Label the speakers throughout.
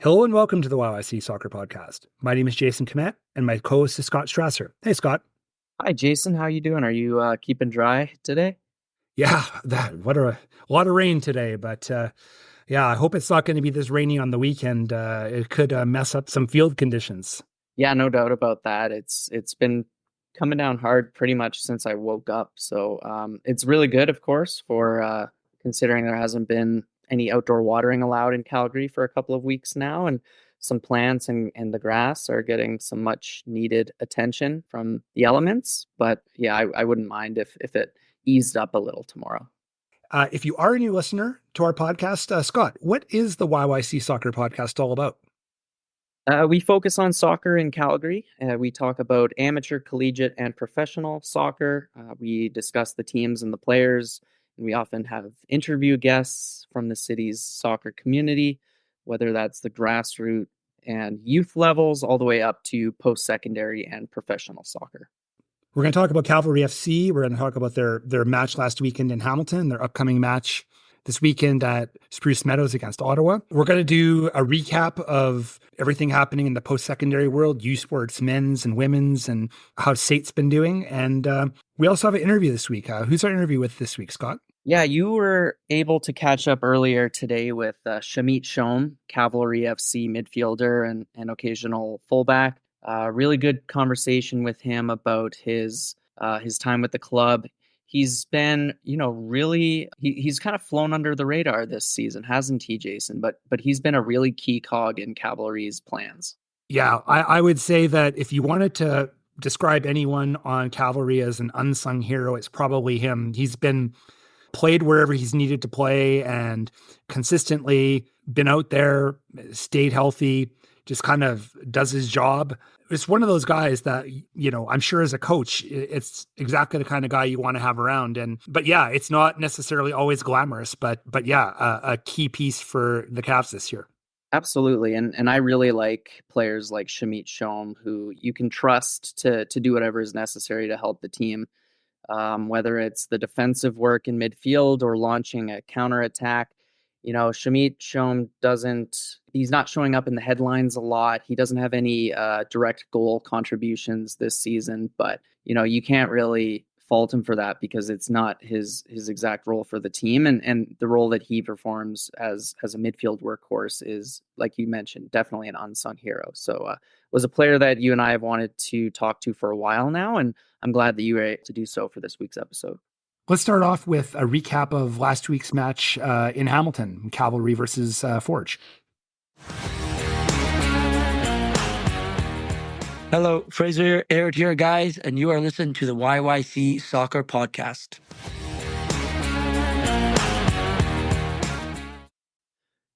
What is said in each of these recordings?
Speaker 1: Hello and welcome to the YYC Soccer Podcast. My name is Jason Kmet and my co-host is Scott Strasser. Hey, Scott.
Speaker 2: Hi, Jason. How you doing? Are you keeping dry today?
Speaker 1: Yeah, what a lot of rain today, but yeah, I hope it's not going to be this rainy on the weekend. It could mess up some field conditions.
Speaker 2: Yeah, no doubt about that. It's been coming down hard pretty much since I woke up. So it's really good, of course, for considering there hasn't been any outdoor watering allowed in Calgary for a couple of weeks now, and some plants and the grass are getting some much needed attention from the elements. But yeah, I wouldn't mind if it eased up a little tomorrow.
Speaker 1: If you are a new listener to our podcast, Scott, what is the YYC Soccer Podcast all about?
Speaker 2: We focus on soccer in Calgary. We talk about amateur, collegiate, and professional soccer. We discuss the teams and the players, and we often have interview guests from the city's soccer community, whether that's the grassroots and youth levels, all the way up to post-secondary and professional soccer.
Speaker 1: We're going to talk about Cavalry FC. We're going to talk about their match last weekend in Hamilton, their upcoming match this weekend at Spruce Meadows against Ottawa. We're going to do a recap of everything happening in the post-secondary world, youth sports, men's and women's, and how SAIT's been doing. And we also have an interview this week. Who's our interview with this week, Scott?
Speaker 2: Yeah, you were able to catch up earlier today with Shamit Shome, Cavalry FC midfielder and occasional fullback. Really good conversation with him about his time with the club. He's been, really he's kind of flown under the radar this season, hasn't he, Jason? But he's been a really key cog in Cavalry's plans.
Speaker 1: Yeah, I would say that if you wanted to describe anyone on Cavalry as an unsung hero, it's probably him. He's been played wherever he's needed to play and consistently been out there, stayed healthy, just kind of does his job. It's one of those guys that, I'm sure as a coach, it's exactly the kind of guy you want to have around. But yeah, it's not necessarily always glamorous, but yeah, a key piece for the Cavs this year.
Speaker 2: Absolutely. And I really like players like Shamit Shome, who you can trust to do whatever is necessary to help the team. Whether it's the defensive work in midfield or launching a counterattack. Shamit Shome he's not showing up in the headlines a lot. He doesn't have any direct goal contributions this season, but, you can't really fault him for that because it's not his exact role for the team. And the role that he performs as a midfield workhorse is, like you mentioned, definitely an unsung hero. So was a player that you and I have wanted to talk to for a while now, and I'm glad that you were able to do so for this week's episode.
Speaker 1: Let's start off with a recap of last week's match in Hamilton, Cavalry versus Forge.
Speaker 3: Hello, Fraser Aird here, guys, and you are listening to the YYC Soccer Podcast.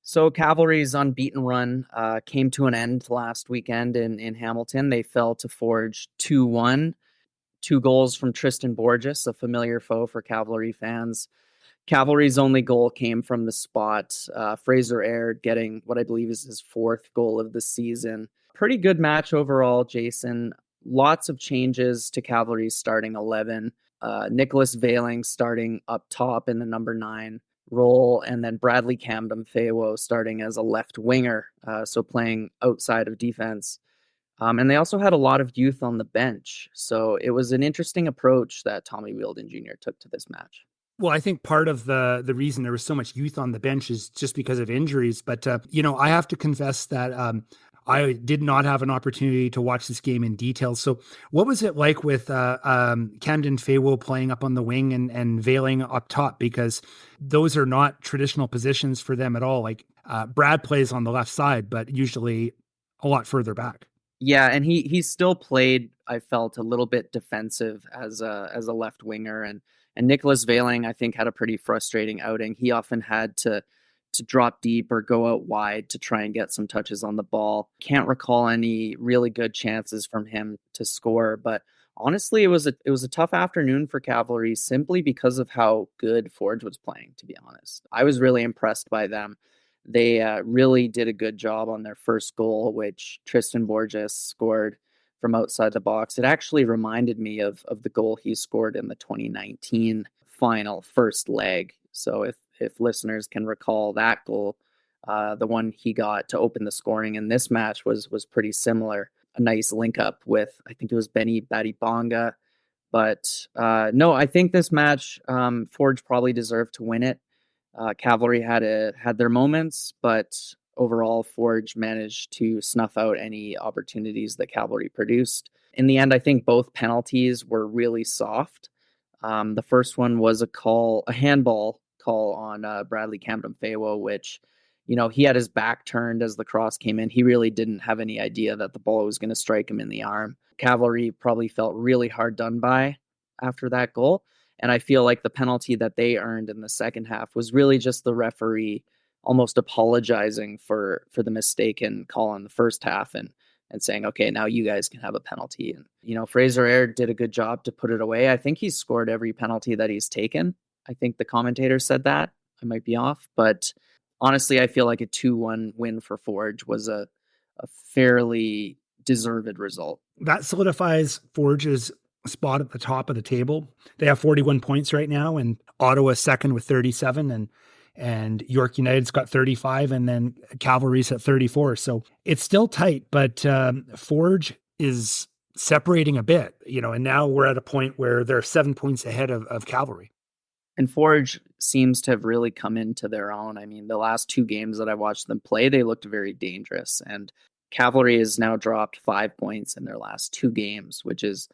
Speaker 2: So Cavalry's unbeaten run came to an end last weekend in Hamilton. They fell to Forge 2-1. 2 goals from Tristan Borges, a familiar foe for Cavalry fans. Cavalry's only goal came from the spot. Fraser Aird getting what I believe is his 4th goal of the season. Pretty good match overall, Jason. Lots of changes to Cavalry's starting 11. Nicholas Veiling starting up top in the number 9 role, and then Bradley Camden-Fawo starting as a left winger, so playing outside of defense. And they also had a lot of youth on the bench. So it was an interesting approach that Tommy Wheeldon Jr. took to this match.
Speaker 1: Well, I think part of the reason there was so much youth on the bench is just because of injuries. But, I have to confess that I did not have an opportunity to watch this game in detail. So what was it like with Camden-Fawo playing up on the wing and Veiling up top? Because those are not traditional positions for them at all. Like Brad plays on the left side, but usually a lot further back.
Speaker 2: Yeah, and he still played, I felt, a little bit defensive as a left winger, and Nicholas Veiling, I think, had a pretty frustrating outing. He often had to drop deep or go out wide to try and get some touches on the ball. Can't recall any really good chances from him to score, but honestly, it was a tough afternoon for Cavalry simply because of how good Forge was playing, to be honest. I was really impressed by them. They really did a good job on their first goal, which Tristan Borges scored from outside the box. It actually reminded me of the goal he scored in the 2019 final first leg. So if listeners can recall that goal, The one he got to open the scoring in this match was pretty similar. A nice link up with, I think it was Benny Badibanga. But no, I think this match, Forge probably deserved to win it. Cavalry had their moments, but overall, Forge managed to snuff out any opportunities that Cavalry produced. In the end, I think both penalties were really soft. The first one was a handball call on Bradley Camden-Fawo, which, he had his back turned as the cross came in. He really didn't have any idea that the ball was going to strike him in the arm. Cavalry probably felt really hard done by after that goal. And I feel like the penalty that they earned in the second half was really just the referee almost apologizing for the mistaken call in the first half and saying, okay, now you guys can have a penalty. And, Fraser Aird did a good job to put it away. I think he's scored every penalty that he's taken. I think the commentator said that. I might be off. But honestly, I feel like a 2-1 win for Forge was a fairly deserved result.
Speaker 1: That solidifies Forge's spot at the top of the table. They have 41 points right now, and Ottawa second with 37, and York United's got 35, and then Cavalry's at 34. So it's still tight, but Forge is separating a bit, and now we're at a point where they're 7 points ahead of Cavalry.
Speaker 2: And Forge seems to have really come into their own. I mean, the last 2 games that I watched them play, they looked very dangerous. And Cavalry has now dropped 5 points in their last 2 games, which is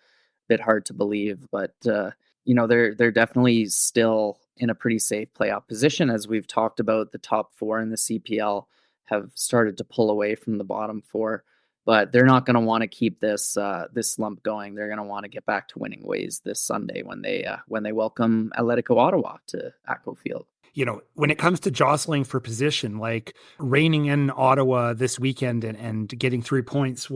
Speaker 2: bit hard to believe, but they're definitely still in a pretty safe playoff position. As we've talked about, the top 4 in the CPL have started to pull away from the bottom 4, but they're not going to want to keep this slump going. They're going to want to get back to winning ways this Sunday when they welcome Atletico Ottawa to ATCO Field.
Speaker 1: When it comes to jostling for position, like reigning in Ottawa this weekend and getting 3 points,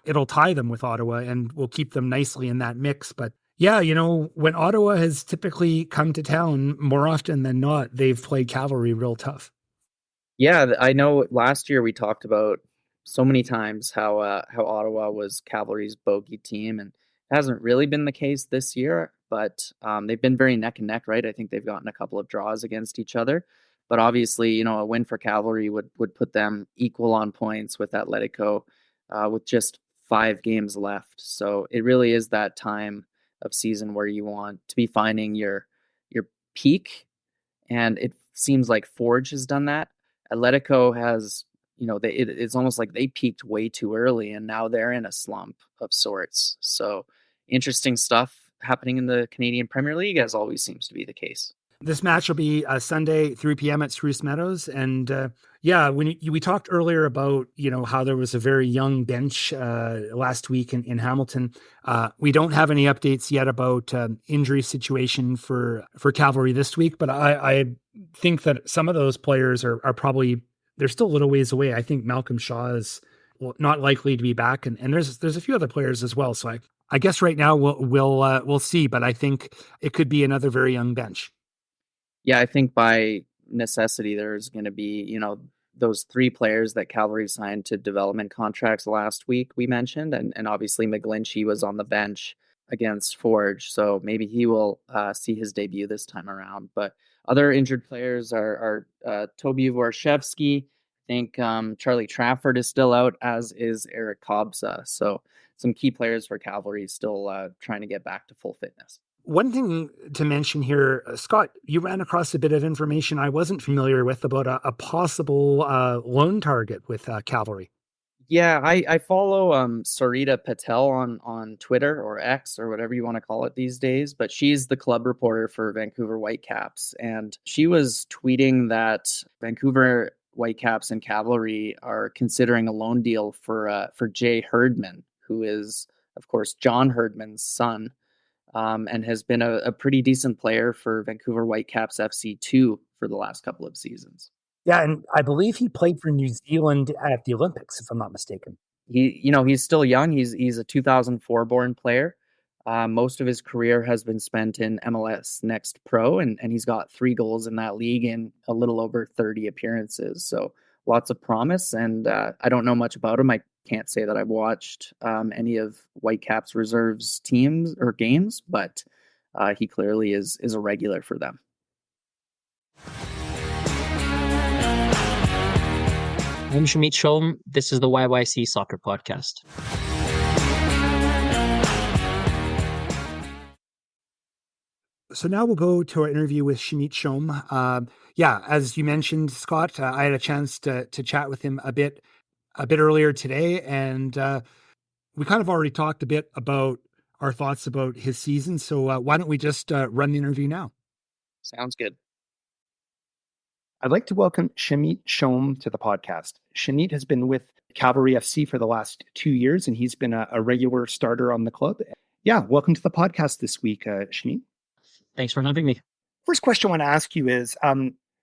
Speaker 1: it'll tie them with Ottawa and will keep them nicely in that mix. But yeah, when Ottawa has typically come to town, more often than not, they've played Cavalry real tough.
Speaker 2: Yeah, I know last year we talked about so many times how Ottawa was Cavalry's bogey team, and it hasn't really been the case this year. But they've been very neck and neck, right? I think they've gotten a couple of draws against each other. But obviously, a win for Cavalry would put them equal on points with Atletico with just 5 games left. So it really is that time of season where you want to be finding your peak. And it seems like Forge has done that. Atletico has, it's almost like they peaked way too early and now they're in a slump of sorts. So interesting stuff happening in the Canadian Premier League, as always seems to be the case.
Speaker 1: This match will be Sunday, 3 p.m. at Spruce Meadows. And when we talked earlier about, how there was a very young bench last week in Hamilton. We don't have any updates yet about injury situation for Cavalry this week, but I think that some of those players are probably, they're still a little ways away. I think Malcolm Shaw is not likely to be back. And there's a few other players as well. So I guess right now we'll see, but I think it could be another very young bench.
Speaker 2: Yeah, I think by necessity there's going to be, those 3 players that Cavalry signed to development contracts last week we mentioned, and obviously McGlinchey was on the bench against Forge, so maybe he will see his debut this time around. But other injured players are Toby Warshevsky. I think Charlie Trafford is still out, as is Eric Kobza. So some key players for Cavalry still trying to get back to full fitness.
Speaker 1: One thing to mention here, Scott, you ran across a bit of information I wasn't familiar with about a possible loan target with Cavalry.
Speaker 2: Yeah, I follow Sarita Patel on Twitter or X or whatever you want to call it these days, but she's the club reporter for Vancouver Whitecaps, and she was tweeting that Vancouver Whitecaps and Cavalry are considering a loan deal for Jay Herdman, who is, of course, John Herdman's son. And has been a pretty decent player for Vancouver Whitecaps FC 2 for the last couple of seasons.
Speaker 1: Yeah, and I believe he played for New Zealand at the Olympics, if I'm not mistaken.
Speaker 2: He's still young. He's a 2004 born player. Most of his career has been spent in MLS Next Pro, and he's got 3 goals in that league in a little over 30 appearances. So lots of promise, and I don't know much about him. I can't say that I've watched any of Whitecaps reserves teams or games, but he clearly is a regular for them.
Speaker 4: I'm Shamit Shome. This is the YYC Soccer Podcast.
Speaker 1: So now we'll go to our interview with Shamit Shome. As you mentioned, Scott, I had a chance to chat with him a bit earlier today, and we kind of already talked a bit about our thoughts about his season. So why don't we just run the interview now?
Speaker 2: Sounds good.
Speaker 1: I'd like to welcome Shamit Shome to the podcast. Shamit has been with Cavalry FC for the last 2 years, and he's been a regular starter on the club. Yeah, welcome to the podcast this week, Shamit.
Speaker 4: Thanks for having me.
Speaker 1: First question I want to ask you is,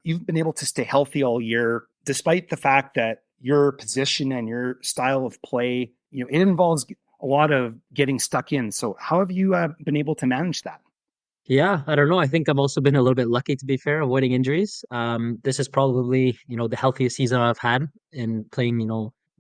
Speaker 1: you've been able to stay healthy all year, despite the fact that your position and your style of play, it involves a lot of getting stuck in. So how have you been able to manage that?
Speaker 4: Yeah, I don't know. I think I've also been a little bit lucky, to be fair, avoiding injuries. This is probably, the healthiest season I've had in playing,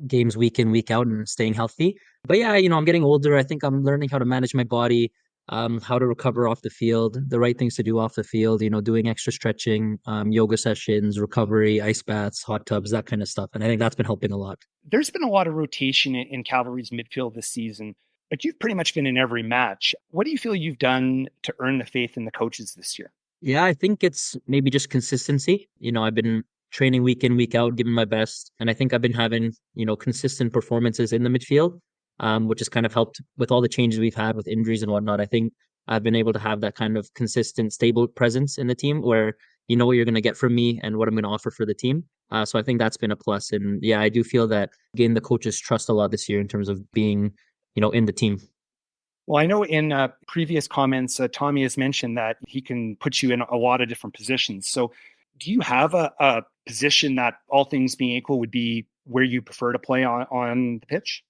Speaker 4: games week in, week out and staying healthy. But yeah, I'm getting older. I think I'm learning how to manage my body, how to recover off the field, the right things to do off the field, doing extra stretching, yoga sessions, recovery, ice baths, hot tubs, that kind of stuff. And I think that's been helping a lot.
Speaker 1: There's been a lot of rotation in Cavalry's midfield this season, but you've pretty much been in every match. What do you feel you've done to earn the faith in the coaches this year?
Speaker 4: Yeah, I think it's maybe just consistency. I've been training week in, week out, giving my best. And I think I've been having, consistent performances in the midfield, which has kind of helped with all the changes we've had with injuries and whatnot. I think I've been able to have that kind of consistent, stable presence in the team where you know what you're going to get from me and what I'm going to offer for the team. So I think that's been a plus. And yeah, I do feel that gained the coaches' trust a lot this year in terms of being, in the team.
Speaker 1: Well, I know in previous comments, Tommy has mentioned that he can put you in a lot of different positions. So do you have a position that, all things being equal, would be where you prefer to play on the pitch?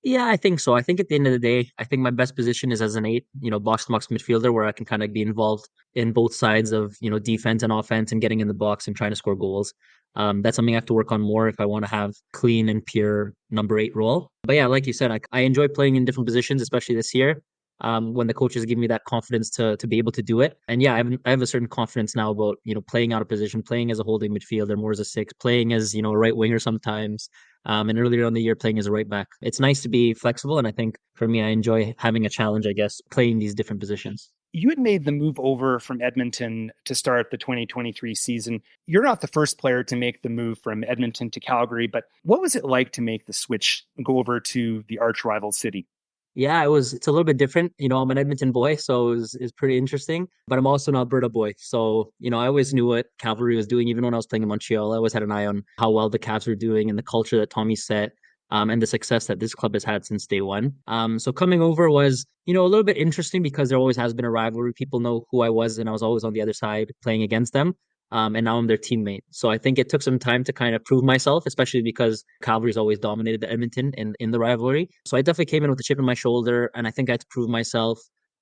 Speaker 4: Yeah, I think so. I think at the end of the day, I think my best position is as an 8, box to box midfielder where I can kind of be involved in both sides of, defense and offense and getting in the box and trying to score goals. That's something I have to work on more if I want to have clean and pure number 8 role. But yeah, like you said, I enjoy playing in different positions, especially this year. When the coaches give me that confidence to be able to do it. And yeah, I have a certain confidence now about, playing out of position, playing as a holding midfielder, more as a 6, playing as, a right winger sometimes. And earlier on the year, playing as a right back. It's nice to be flexible. And I think for me, I enjoy having a challenge, I guess, playing these different positions.
Speaker 1: You had made the move over from Edmonton to start the 2023 season. You're not the first player to make the move from Edmonton to Calgary, but what was it like to make the switch, go over to the arch rival city?
Speaker 4: Yeah, it's a little bit different. I'm an Edmonton boy, so it's pretty interesting. But I'm also an Alberta boy. So, I always knew what Cavalry was doing, even when I was playing in Montreal. I always had an eye on how well the Cavs were doing and the culture that Tommy set, and the success that this club has had since day one. So coming over was, a little bit interesting because there always has been a rivalry. People know who I was, and I was always on the other side playing against them. And now I'm their teammate. So I think it took some time to kind of prove myself, especially because Calgary's always dominated the Edmonton in the rivalry. So I definitely came in with a chip on my shoulder, and I think I had to prove myself.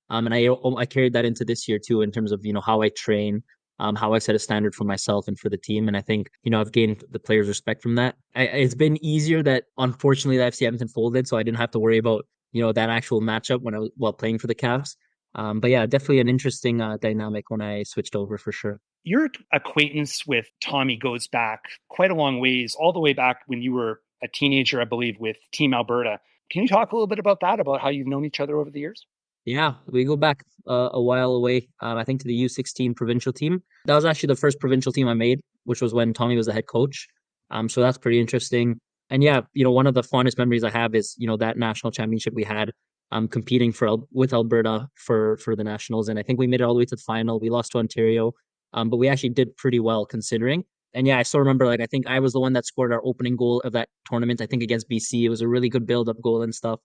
Speaker 4: And I carried that into this year too, in terms of, how I train, how I set a standard for myself and for the team. And I think, I've gained the players' respect from that. It's been easier that, unfortunately, the FC Edmonton folded, so I didn't have to worry about, that actual matchup while playing for the Cavs. But yeah, definitely an interesting dynamic when I switched over for sure.
Speaker 1: Your acquaintance with Tommy goes back quite a long ways, all the way back when you were a teenager, I believe, with Team Alberta. Can you talk a little bit about that, about how you've known each other over the years?
Speaker 4: Yeah, we go back a while away, I think to the U16 provincial team. That was actually the first provincial team I made, which was when Tommy was the head coach. So that's pretty interesting. And yeah, one of the fondest memories I have is, that national championship we had, competing with Alberta for the nationals. And I think we made it all the way to the final. We lost to Ontario, but we actually did pretty well considering. And yeah, I still remember, I think I was the one that scored our opening goal of that tournament, I think against BC. It was a really good build-up goal and stuff.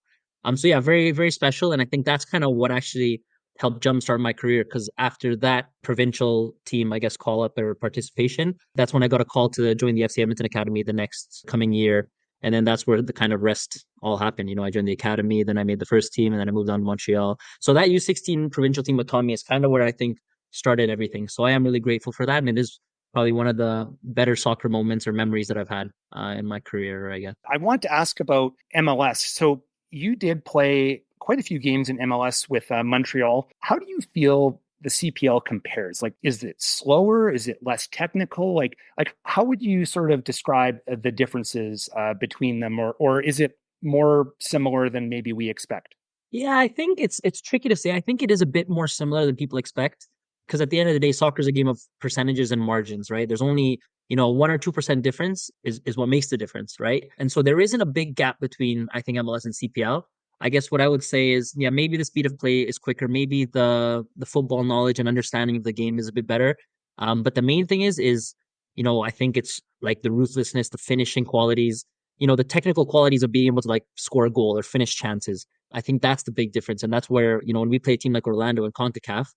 Speaker 4: So yeah, very, very special. And I think that's kind of what actually helped jumpstart my career, because after that provincial team, I guess, call up or participation, that's when I got a call to join the FC Edmonton Academy the next coming year. And then that's where the kind of rest all happened. I joined the academy, then I made the first team, and then I moved on to Montreal. So that U16 provincial team with Tommy is kind of where I think started everything. So I am really grateful for that. And it is probably one of the better soccer moments or memories that I've had in my career, I guess.
Speaker 1: I want to ask about MLS. So you did play quite a few games in MLS with Montreal. How do you feel the CPL compares? Like, is it slower? Is it less technical? Like how would you sort of describe the differences between them, or is it more similar than maybe we expect?
Speaker 4: Yeah, I think it's tricky to say. I think it is a bit more similar than people expect because at the end of the day, soccer is a game of percentages and margins, right? There's only 1 or 2% difference is what makes the difference, right? And so there isn't a big gap between I think MLS and CPL. I guess what I would say is, yeah, maybe the speed of play is quicker, maybe the football knowledge and understanding of the game is a bit better. But the main thing is I think it's like the ruthlessness, the finishing qualities, the technical qualities of being able to like score a goal or finish chances. I think that's the big difference. And that's where, when we play a team like Orlando and CONCACAF,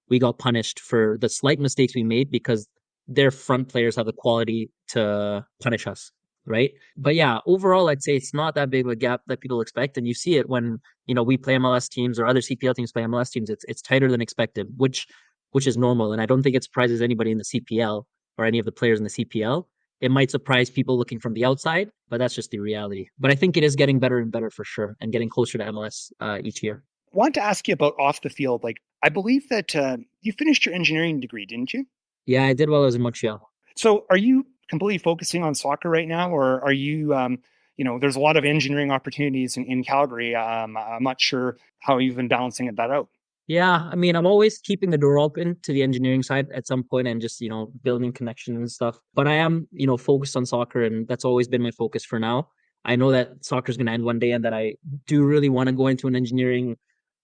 Speaker 4: we got punished for the slight mistakes we made because their front players have the quality to punish us. Right. But yeah, overall, I'd say it's not that big of a gap that people expect. And you see it when, we play MLS teams or other CPL teams play MLS teams. It's tighter than expected, which is normal. And I don't think it surprises anybody in the CPL or any of the players in the CPL. It might surprise people looking from the outside, but that's just the reality. But I think it is getting better and better for sure and getting closer to MLS each year.
Speaker 1: I want to ask you about off the field. Like, I believe that you finished your engineering degree, didn't you?
Speaker 4: Yeah, I did while I was in Montreal.
Speaker 1: So are you completely focusing on soccer right now, or are you, there's a lot of engineering opportunities in Calgary. I'm not sure how you've been balancing that out.
Speaker 4: Yeah, I mean, I'm always keeping the door open to the engineering side at some point and just, building connections and stuff. But I am, focused on soccer, and that's always been my focus for now. I know that soccer is going to end one day and that I do really want to go into an engineering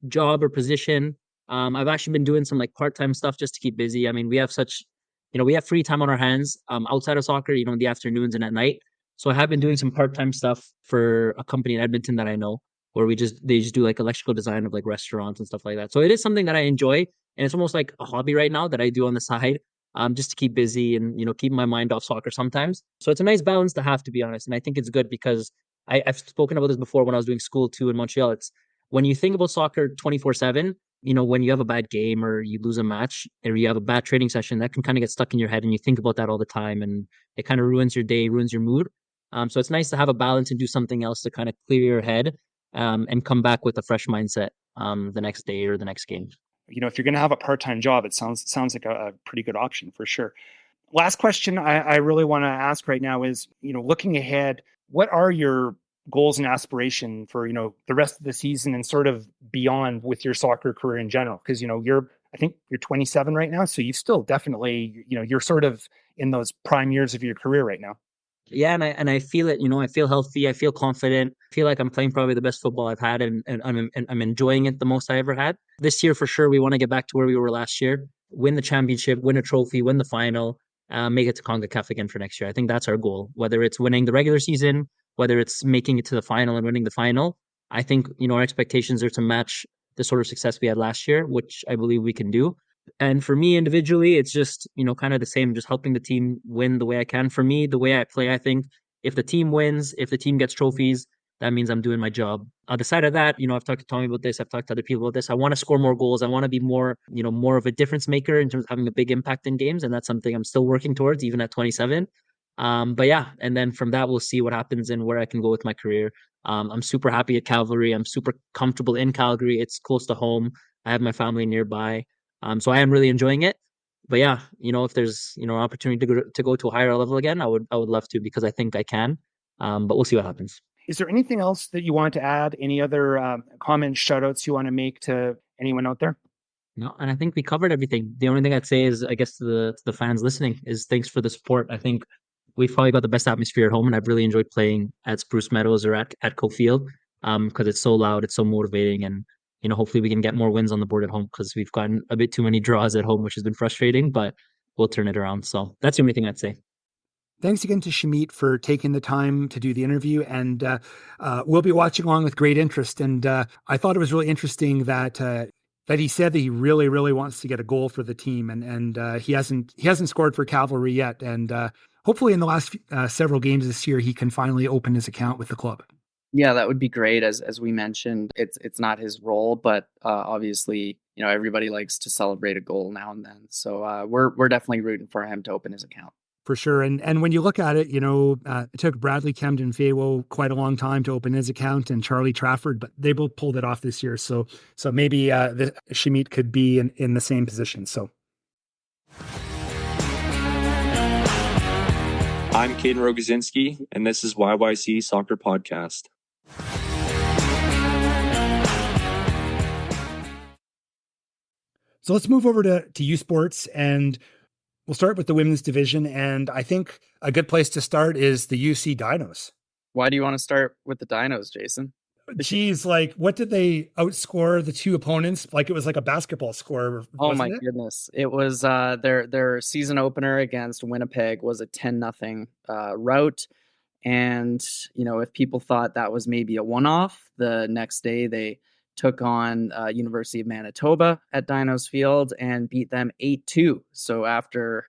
Speaker 4: job or position. I've actually been doing some like part-time stuff just to keep busy. I mean, we have we have free time on our hands outside of soccer, in the afternoons and at night. So I have been doing some part-time stuff for a company in Edmonton that I know where they just do like electrical design of like restaurants and stuff like that. So it is something that I enjoy, and it's almost like a hobby right now that I do on the side, just to keep busy and keep my mind off soccer sometimes. So it's a nice balance to have, to be honest, and I think it's good because I've spoken about this before when I was doing school too in Montreal. It's when you think about soccer 24/7. When you have a bad game or you lose a match or you have a bad training session, that can kind of get stuck in your head and you think about that all the time, and it kind of ruins your day, ruins your mood. So it's nice to have a balance and do something else to kind of clear your head and come back with a fresh mindset the next day or the next game.
Speaker 1: If you're going to have a part-time job, it sounds like a pretty good option for sure. Last question I really want to ask right now is, looking ahead, what are your goals and aspiration for, the rest of the season and sort of beyond with your soccer career in general? Because, I think you're 27 right now. So you've still definitely, you're sort of in those prime years of your career right now.
Speaker 4: Yeah, and I feel it. I feel healthy. I feel confident. I feel like I'm playing probably the best football I've had, and I'm enjoying it the most I ever had. This year, for sure, we want to get back to where we were last year, win the championship, win a trophy, win the final, make it to CONCACAF again for next year. I think that's our goal. Whether it's winning the regular season, whether it's making it to the final and winning the final, I think our expectations are to match the sort of success we had last year, which I believe we can do. And for me individually, it's just, kind of the same, just helping the team win the way I can. For me, the way I play, I think if the team wins, if the team gets trophies, that means I'm doing my job. On the side of that, I've talked to Tommy about this. I've talked to other people about this. I want to score more goals. I want to be more, more of a difference maker in terms of having a big impact in games. And that's something I'm still working towards, even at 27. But yeah, and then from that, we'll see what happens and where I can go with my career. I'm super happy at Cavalry. I'm super comfortable in Calgary. It's close to home. I have my family nearby. So I am really enjoying it. But yeah, if there's an opportunity to go to a higher level again, I would love to, because I think I can. But we'll see what happens.
Speaker 1: Is there anything else that you want to add? Any other comments, shout outs you want to make to anyone out there?
Speaker 4: No, and I think we covered everything. The only thing I'd say is, I guess, to the fans listening, is thanks for the support. I think we've probably got the best atmosphere at home, and I've really enjoyed playing at Spruce Meadows or at Cofield, because it's so loud, it's so motivating, and hopefully we can get more wins on the board at home, because we've gotten a bit too many draws at home, which has been frustrating, but we'll turn it around. So that's the only thing I'd say.
Speaker 1: Thanks again to Shamit for taking the time to do the interview, and we'll be watching along with great interest. And I thought it was really interesting that he said that he really, really wants to get a goal for the team, and he hasn't scored for Cavalry yet, and hopefully in the last several games this year he can finally open his account with the club.
Speaker 2: Yeah, that would be great. As we mentioned, it's not his role, but obviously, everybody likes to celebrate a goal now and then. So we're definitely rooting for him to open his account.
Speaker 1: For sure. And when you look at it, it took Bradley Camden-Fawo quite a long time to open his account, and Charlie Trafford, but they both pulled it off this year. So maybe the Shamit could be in the same position. So
Speaker 5: I'm Caden Rogozinski, and this is YYC Soccer Podcast.
Speaker 1: So let's move over to U Sports, and we'll start with the women's division. And I think a good place to start is the U of C Dinos.
Speaker 2: Why do you want to start with the Dinos, Jason?
Speaker 1: Geez, what did they outscore the two opponents? Like it was like a basketball score.
Speaker 2: Oh my goodness. It was their season opener against Winnipeg was a 10-0 rout. And, if people thought that was maybe a one-off, the next day they took on University of Manitoba at Dinos Field and beat them 8-2. So after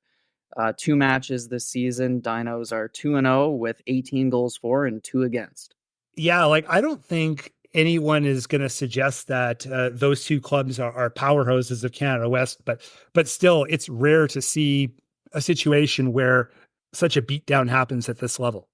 Speaker 2: 2 matches this season, Dinos are 2-0 with 18 goals for and 2 against.
Speaker 1: Yeah, I don't think anyone is going to suggest that those two clubs are powerhouses of Canada West, but still, it's rare to see a situation where such a beatdown happens at this level.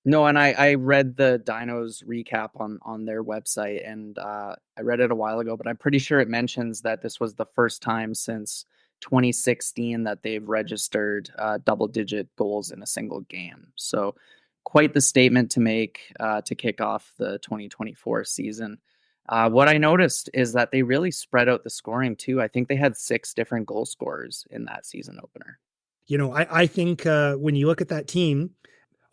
Speaker 2: No, and I read the Dinos recap on their website, and I read it a while ago, but I'm pretty sure it mentions that this was the first time since 2016 that they've registered double-digit goals in a single game. So quite the statement to make to kick off the 2024 season. What I noticed is that they really spread out the scoring too. I think they had 6 different goal scorers in that season opener.
Speaker 1: I think when you look at that team,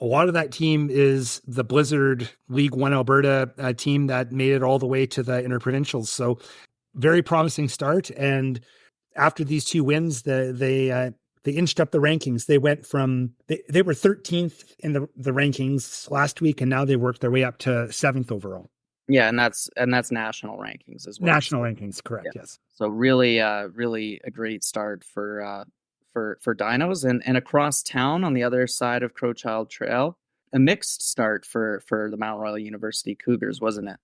Speaker 1: a lot of that team is the Blizzard League One Alberta team that made it all the way to the interprovincials. So very promising start. And after these 2 wins, they inched up the rankings. They went from, they were 13th in the rankings last week, and now they worked their way up to 7th overall.
Speaker 2: Yeah, and that's national rankings as well.
Speaker 1: National rankings, correct? Yeah. Yes.
Speaker 2: So really a great start for Dinos, and across town on the other side of Crowchild Trail, a mixed start for the Mount Royal University Cougars, wasn't it?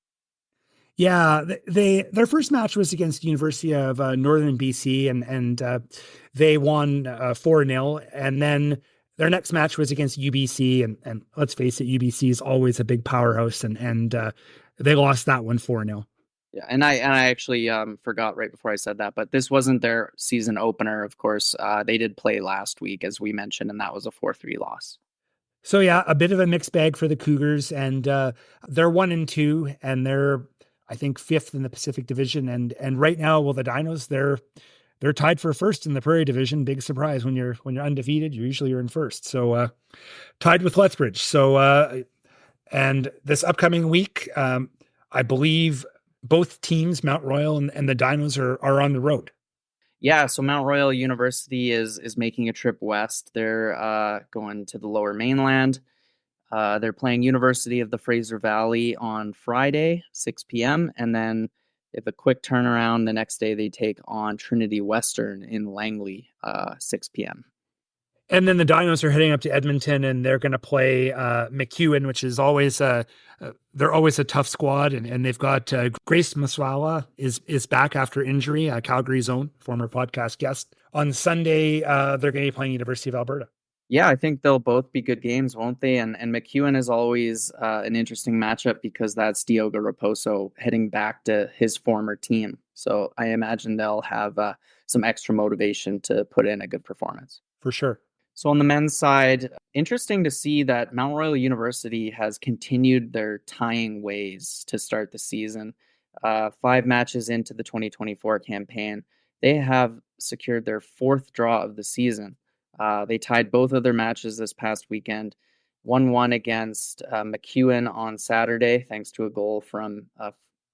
Speaker 1: Yeah, their first match was against University of Northern BC, and they won 4-0. And then their next match was against UBC, and let's face it, UBC is always a big powerhouse, and they lost that one 4-0.
Speaker 2: Yeah, and I actually forgot right before I said that, but this wasn't their season opener. Of course, they did play last week, as we mentioned, and that was a 4-3 loss.
Speaker 1: So yeah, a bit of a mixed bag for the Cougars, and they're 1-2, and they're, I think, 5th in the Pacific Division, and right now, well, the Dinos, they're tied for first in the Prairie Division. Big surprise when you're undefeated. You're in first. So tied with Lethbridge. So and this upcoming week, I believe both teams, Mount Royal and the Dinos, are on the road.
Speaker 2: Yeah, so Mount Royal University is making a trip west. They're going to the Lower Mainland. They're playing University of the Fraser Valley on Friday, 6 p.m. And then if a quick turnaround, the next day they take on Trinity Western in Langley, 6 p.m.
Speaker 1: And then the Dinos are heading up to Edmonton, and they're going to play McEwen, which is always they're always a tough squad. And they've got Grace Maswala is back after injury, Calgary's own former podcast guest. On Sunday, they're going to be playing University of Alberta.
Speaker 2: Yeah, I think they'll both be good games, won't they? And McEwen is always an interesting matchup because that's Diogo Raposo heading back to his former team. So I imagine they'll have some extra motivation to put in a good performance.
Speaker 1: For sure.
Speaker 2: So on the men's side, interesting to see that Mount Royal University has continued their tying ways to start the season. 5 matches into the 2024 campaign, they have secured their 4th draw of the season. They tied both of their matches this past weekend, 1-1 against McEwen on Saturday, thanks to a goal from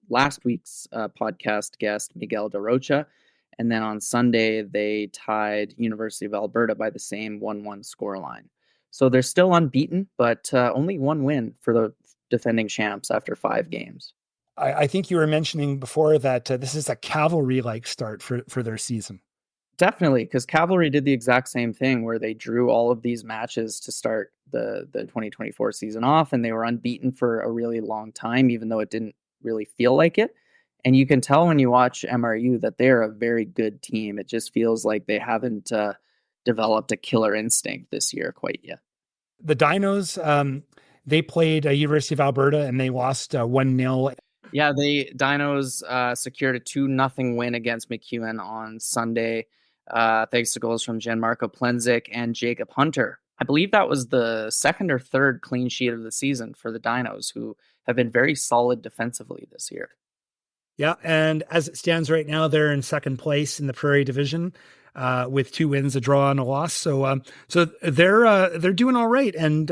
Speaker 2: last week's podcast guest, Miguel De Rocha. And then on Sunday, they tied University of Alberta by the same 1-1 scoreline. So they're still unbeaten, but only 1 win for the defending champs after 5 games.
Speaker 1: I think you were mentioning before that this is a Cavalry-like start for their season.
Speaker 2: Definitely, because Cavalry did the exact same thing where they drew all of these matches to start the 2024 season off, and they were unbeaten for a really long time, even though it didn't really feel like it. And you can tell when you watch MRU that they're a very good team. It just feels like they haven't developed a killer instinct this year quite yet.
Speaker 1: The Dinos, they played University of Alberta and they lost 1-0.
Speaker 2: Yeah, the Dinos secured a 2-0 win against MacEwan on Sunday, thanks to goals from Gianmarco Plenzik and Jacob Hunter. I believe that was the second or third clean sheet of the season for the Dinos, who have been very solid defensively this year.
Speaker 1: Yeah, and as it stands right now, they're in second place in the Prairie Division with 2 wins, a draw, and a loss. So they're doing all right. And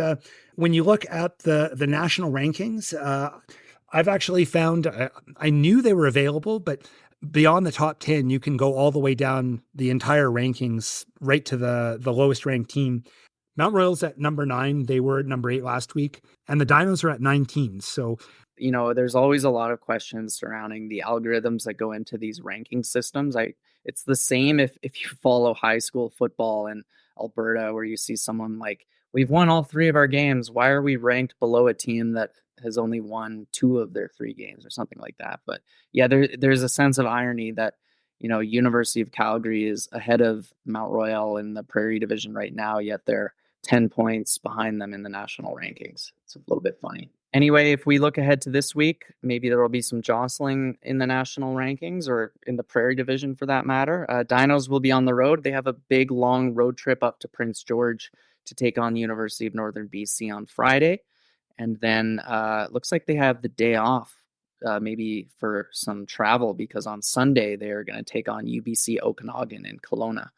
Speaker 1: when you look at the national rankings, I've actually found I knew they were available, but beyond the top 10, you can go all the way down the entire rankings right to the lowest ranked team. Mount Royal's at number 9. They were at number 8 last week, and the Dinos are at 19. So,
Speaker 2: there's always a lot of questions surrounding the algorithms that go into these ranking systems. It's the same if you follow high school football in Alberta, where you see someone like, we've won all 3 of our games. Why are we ranked below a team that has only won 2 of their 3 games or something like that? But yeah, there's a sense of irony that, University of Calgary is ahead of Mount Royal in the Prairie Division right now, yet they're 10 points behind them in the national rankings. It's a little bit funny. Anyway, if we look ahead to this week, maybe there will be some jostling in the national rankings or in the Prairie Division for that matter. Dinos will be on the road. They have a big, long road trip up to Prince George to take on the University of Northern BC on Friday. And then looks like they have the day off, maybe for some travel, because on Sunday they are going to take on UBC Okanagan in Kelowna,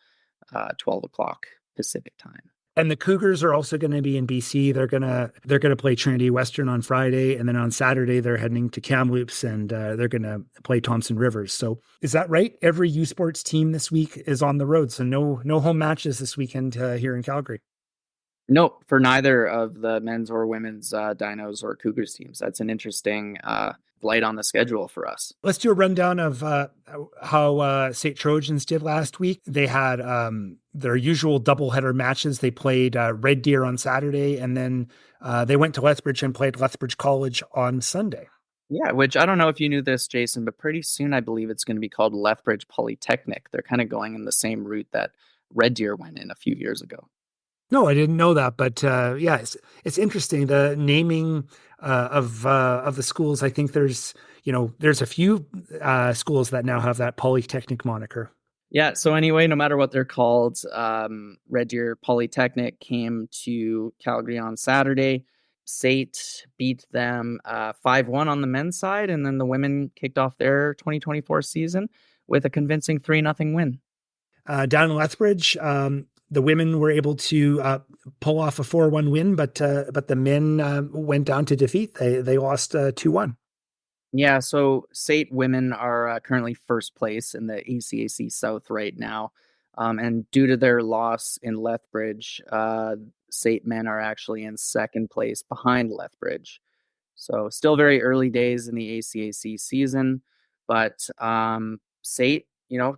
Speaker 2: 12 o'clock Pacific time.
Speaker 1: And the Cougars are also going to be in BC. They're gonna play Trinity Western on Friday, and then on Saturday they're heading to Kamloops, and they're going to play Thompson Rivers. So is that right? Every U Sports team this week is on the road, so no home matches this weekend here in Calgary.
Speaker 2: No, for neither of the men's or women's Dinos or Cougars teams. That's an interesting blight on the schedule for us.
Speaker 1: Let's do a rundown of how St. Trojans did last week. They had their usual doubleheader matches. They played Red Deer on Saturday, and then they went to Lethbridge and played Lethbridge College on Sunday.
Speaker 2: Yeah, which I don't know if you knew this, Jason, but pretty soon I believe it's going to be called Lethbridge Polytechnic. They're kind of going in the same route that Red Deer went in a few years ago.
Speaker 1: No, I didn't know that, but yeah, it's interesting, the naming of the schools. I think there's a few schools that now have that Polytechnic moniker.
Speaker 2: Yeah. So anyway, no matter what they're called, Red Deer Polytechnic came to Calgary on Saturday. SAIT beat them 5-1 on the men's side, and then the women kicked off their 2024 season with a convincing 3-0 win.
Speaker 1: Down in Lethbridge, the women were able to pull off a 4-1 win, but the men went down to defeat. They lost 2-1.
Speaker 2: Yeah, so SAIT women are currently first place in the ACAC South right now. And due to their loss in Lethbridge, SAIT men are actually in second place behind Lethbridge. So still very early days in the ACAC season, but SAIT,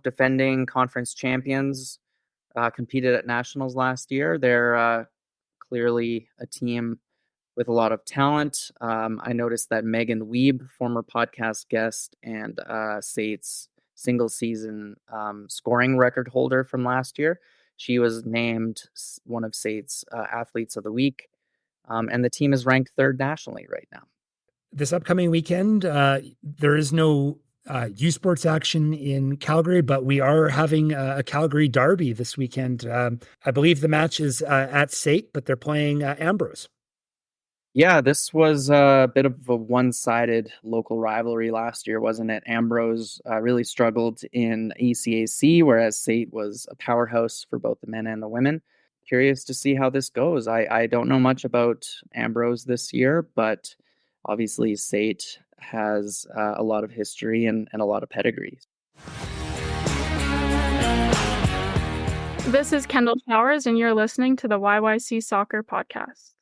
Speaker 2: defending conference champions, competed at nationals last year. They're clearly a team with a lot of talent. I noticed that Megan Wiebe, former podcast guest and SAIT's single season scoring record holder from last year, she was named one of SAIT's athletes of the week. And the team is ranked 3rd nationally right now.
Speaker 1: This upcoming weekend, there is no U Sports action in Calgary, but we are having a Calgary derby this weekend. I believe the match is at SAIT, but they're playing Ambrose.
Speaker 2: Yeah, this was a bit of a one-sided local rivalry last year, wasn't it? Ambrose really struggled in ECAC, whereas SAIT was a powerhouse for both the men and the women. Curious to see how this goes. I don't know much about Ambrose this year, but obviously SAIT has a lot of history and a lot of pedigree.
Speaker 6: This is Kendall Showers, and you're listening to the YYC Soccer Podcast.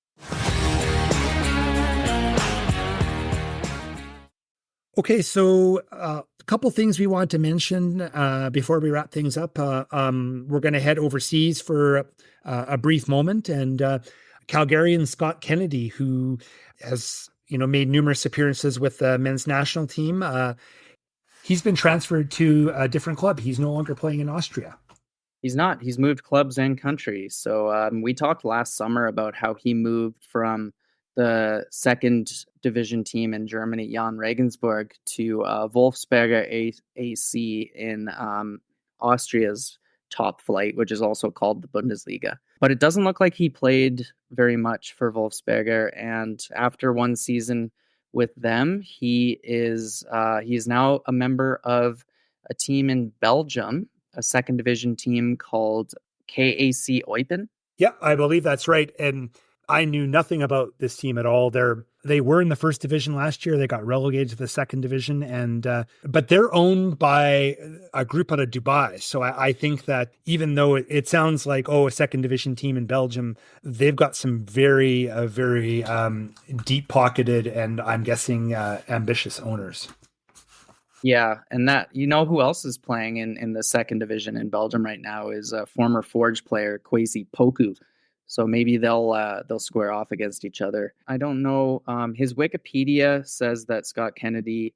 Speaker 1: Okay, so a couple things we want to mention before we wrap things up. We're going to head overseas for a brief moment, and Calgarian Scott Kennedy, who has made numerous appearances with the men's national team, he's been transferred to a different club. He's no longer playing in Austria.
Speaker 2: He's not. He's moved clubs and countries. So we talked last summer about how he moved from the second division team in Germany, Jan Regensburg, to Wolfsberger AC in Austria's top flight, which is also called the Bundesliga. But it doesn't look like he played very much for Wolfsberger. And after one season with them, he is now a member of a team in Belgium, a second division team called KAC Eupen.
Speaker 1: Yeah, I believe that's right. And I knew nothing about this team at all. They were in the first division last year. They got relegated to the second division, but they're owned by a group out of Dubai. So I think that even though it sounds like, a second division team in Belgium, they've got some very deep pocketed and I'm guessing ambitious owners.
Speaker 2: Yeah, and that who else is playing in the second division in Belgium right now is a former Forge player, Kwesi Poku. So maybe they'll square off against each other. I don't know. His Wikipedia says that Scott Kennedy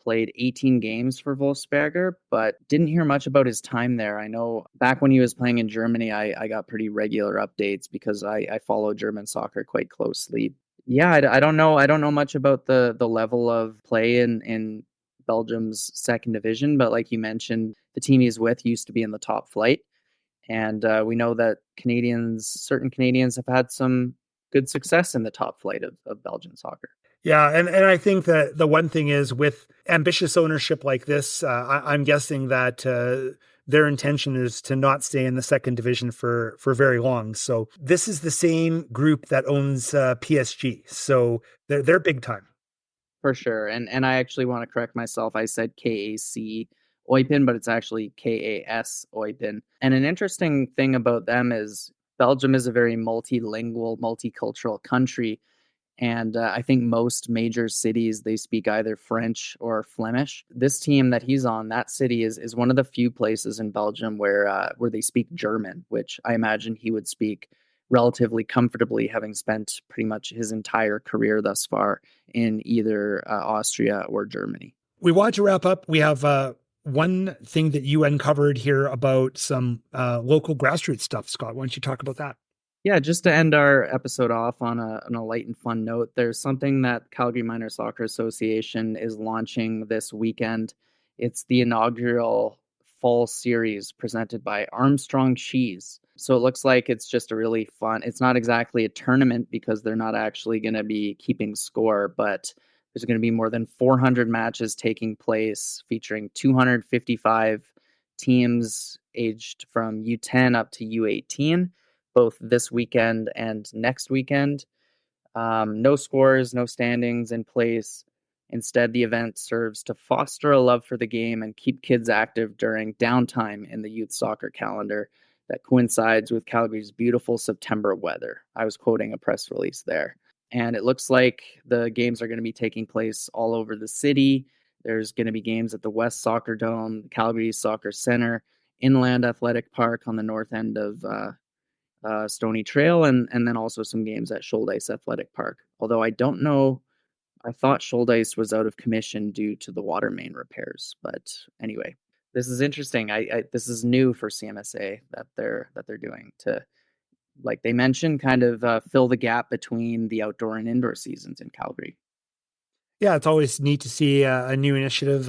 Speaker 2: played 18 games for Wolfsberger, but didn't hear much about his time there. I know back when he was playing in Germany, I got pretty regular updates because I follow German soccer quite closely. Yeah, I don't know. I don't know much about the level of play in Belgium's second division, but like you mentioned, the team he's with used to be in the top flight. And we know that certain Canadians have had some good success in the top flight of Belgian soccer.
Speaker 1: Yeah, and I think that the one thing is with ambitious ownership like this, I'm guessing that their intention is to not stay in the second division for very long. So this is the same group that owns PSG. So they're big time.
Speaker 2: For sure. And I actually want to correct myself. I said KAC Eupen, but it's actually KAS Eupen. And an interesting thing about them is Belgium is a very multilingual, multicultural country. And I think most major cities, they speak either French or Flemish. This team that he's on, that city is one of the few places in Belgium where they speak German, which I imagine he would speak relatively comfortably, having spent pretty much his entire career thus far in either Austria or Germany.
Speaker 1: We want to wrap up. We have one thing that you uncovered here about some local grassroots stuff. Scott, why don't you talk about that?
Speaker 2: Yeah, just to end our episode off on a light and fun note, there's something that Calgary Minor Soccer Association is launching this weekend. It's the inaugural fall series presented by Armstrong Cheese. So it looks like it's just a really fun, it's not exactly a tournament because they're not actually going to be keeping score, but there's going to be more than 400 matches taking place featuring 255 teams aged from U10 up to U18, both this weekend and next weekend. No scores, no standings in place. Instead, the event serves to foster a love for the game and keep kids active during downtime in the youth soccer calendar that coincides with Calgary's beautiful September weather. I was quoting a press release there. And it looks like the games are going to be taking place all over the city. There's going to be games at the West Soccer Dome, the Calgary Soccer Center, Inland Athletic Park on the north end of Stony Trail, and then also some games at Shoaldice Athletic Park. Although I don't know, I thought Shoaldice was out of commission due to the water main repairs. But anyway, this is interesting. This is new for CMSA that they're doing to, like they mentioned, kind of fill the gap between the outdoor and indoor seasons in Calgary.
Speaker 1: Yeah, it's always neat to see a new initiative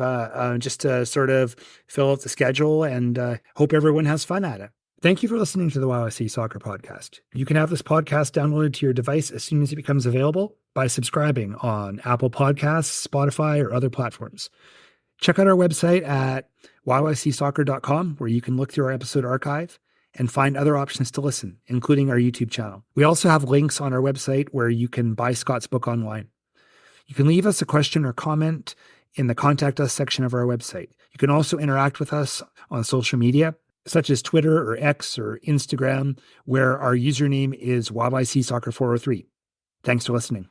Speaker 1: just to sort of fill out the schedule, and hope everyone has fun at it. Thank you for listening to the YYC Soccer Podcast. You can have this podcast downloaded to your device as soon as it becomes available by subscribing on Apple Podcasts, Spotify, or other platforms. Check out our website at yycsoccer.com, where you can look through our episode archive and find other options to listen, including our YouTube channel. We also have links on our website where you can buy Scott's book online. You can leave us a question or comment in the Contact Us section of our website. You can also interact with us on social media, such as Twitter or X or Instagram, where our username is YYC Soccer 403. Thanks for listening.